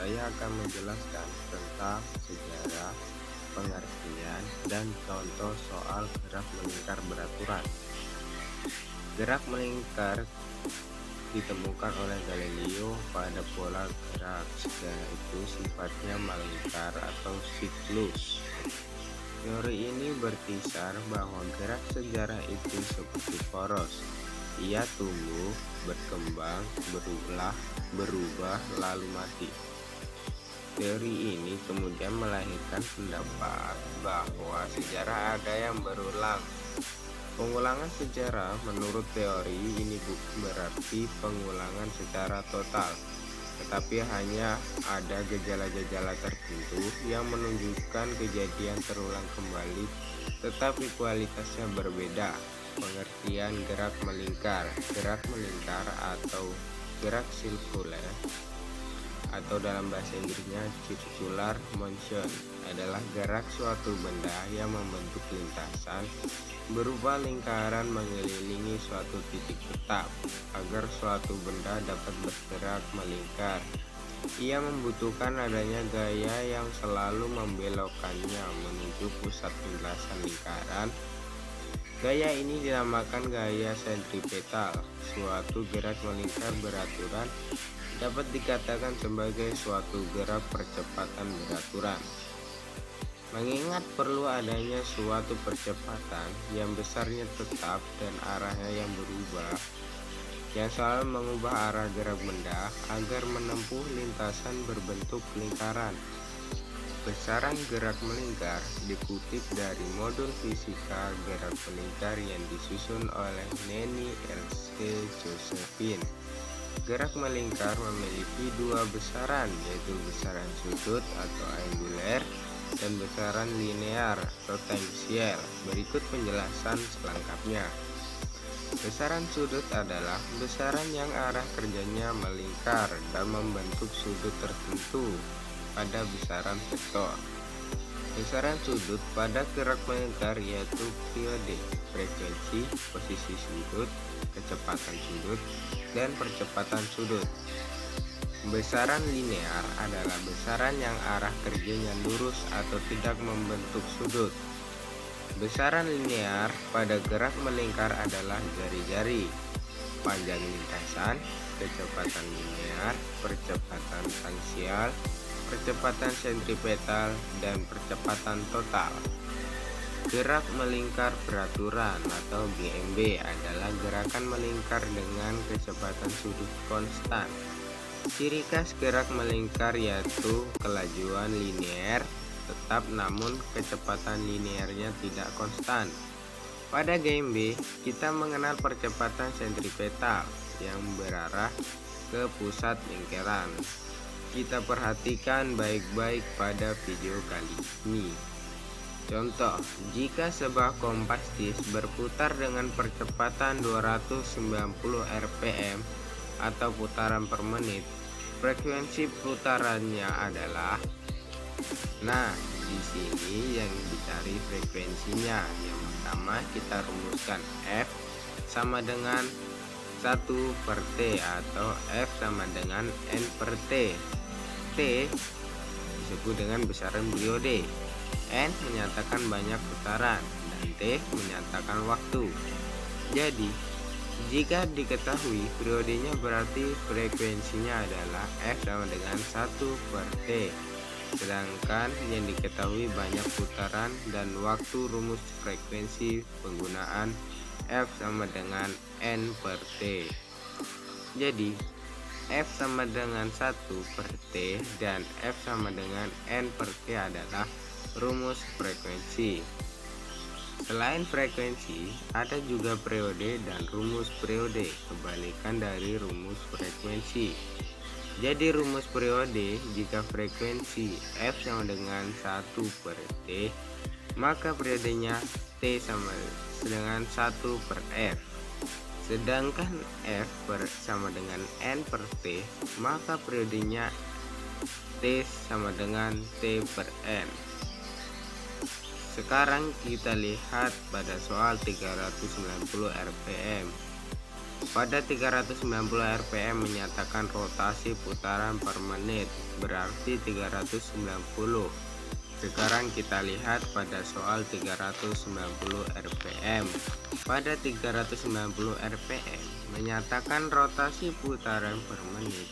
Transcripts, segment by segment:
saya akan menjelaskan tentang sejarah, pengertian, dan contoh soal gerak melingkar beraturan. Gerak melingkar ditemukan oleh Galileo pada pola gerak sejarah itu sifatnya melingkar atau siklus. Teori ini berkisar bahwa gerak sejarah itu seperti poros. Ia tumbuh, berkembang, berubah, lalu mati. Teori ini kemudian melahirkan pendapat bahwa sejarah ada yang berulang. Pengulangan sejarah menurut teori ini bukan berarti pengulangan secara total, tetapi hanya ada gejala-gejala tertentu yang menunjukkan kejadian terulang kembali, tetapi kualitasnya berbeda. Pengertian gerak melingkar atau gerak sirkuler atau dalam bahasa Inggrisnya circular motion adalah gerak suatu benda yang membentuk lintasan berupa lingkaran mengelilingi suatu titik tetap. Agar suatu benda dapat bergerak melingkar, ia membutuhkan adanya gaya yang selalu membelokkannya menuju pusat lintasan lingkaran. Gaya ini dinamakan gaya sentripetal. Suatu gerak melingkar beraturan dapat dikatakan sebagai suatu gerak percepatan beraturan. Mengingat perlu adanya suatu percepatan yang besarnya tetap dan arahnya yang berubah, yang selalu mengubah arah gerak benda agar menempuh lintasan berbentuk lingkaran. Besaran gerak melingkar dikutip dari modul fisika gerak melingkar yang disusun oleh Nanny R.C. Josephine. Gerak melingkar memiliki dua besaran, yaitu besaran sudut atau angular dan besaran linear atau tangensial. Berikut penjelasan selengkapnya. Besaran sudut adalah besaran yang arah kerjanya melingkar dan membentuk sudut tertentu pada besaran vektor. Besaran sudut pada gerak melingkar yaitu periode, frekuensi, posisi sudut, kecepatan sudut, dan percepatan sudut. Besaran linear adalah besaran yang arah kerjanya lurus atau tidak membentuk sudut. Besaran linear pada gerak melingkar adalah jari-jari, panjang lintasan, kecepatan linear, percepatan tangensial, percepatan sentripetal, dan percepatan total. Gerak melingkar beraturan atau GMB adalah gerakan melingkar dengan kecepatan sudut konstan. Ciri khas gerak melingkar yaitu kelajuan linear tetap namun kecepatan linearnya tidak konstan. Pada GMB, kita mengenal percepatan sentripetal yang berarah ke pusat lingkaran. Kita perhatikan baik-baik pada video kali ini. Contoh, jika sebuah kompas disk berputar dengan percepatan 290 rpm atau putaran per menit, frekuensi putarannya adalah. Nah, di sini yang dicari frekuensinya. Yang pertama kita rumuskan F sama dengan 1/T atau F sama dengan N/T. T disebut dengan besaran periode, N menyatakan banyak putaran, dan T menyatakan waktu. Jadi, jika diketahui periodenya berarti frekuensinya adalah F sama dengan 1/T. Sedangkan yang diketahui banyak putaran dan waktu, rumus frekuensi penggunaan F sama dengan N/T. Jadi F sama dengan 1/T dan F sama dengan N/T adalah rumus frekuensi. Selain frekuensi, ada juga periode dan rumus periode, kebalikan dari rumus frekuensi. Jadi rumus periode, jika frekuensi F sama dengan 1/T, maka periodenya T sama dengan 1/F. Sedangkan F sama dengan N/T, maka periodenya T sama dengan T/N. Sekarang kita lihat pada soal 390 rpm. Pada 390 rpm menyatakan rotasi putaran per menit, berarti 390. Sekarang kita lihat pada soal 390 rpm. Pada 390 rpm menyatakan rotasi putaran per menit,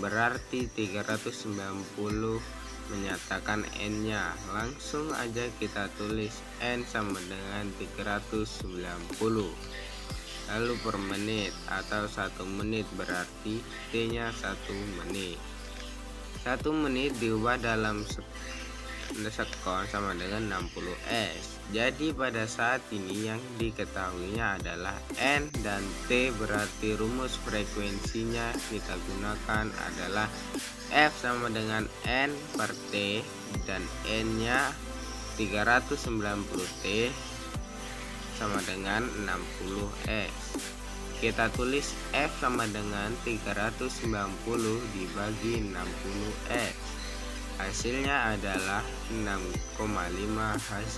berarti 390 menyatakan n-nya. Langsung aja kita tulis n sama dengan 390. Lalu per menit atau 1 menit berarti T-nya 1 menit. 1 menit diubah dalam sekon sama dengan 60 S. Jadi pada saat ini yang diketahuinya adalah N dan T, berarti rumus frekuensinya kita gunakan adalah F sama dengan N per T dan N-nya 390 T sama dengan 60 S. Kita tulis F sama dengan 390 dibagi 60 S. Hasilnya adalah 6,5 Hz.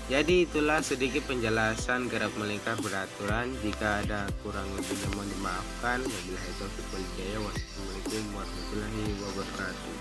Jadi itulah sedikit penjelasan gerak melingkar beraturan. Jika ada kurang lebihnya mohon dimaafkan. Wabillahi taufiq wal hidayah. Wassalamualaikum warahmatullahi wabarakatuh.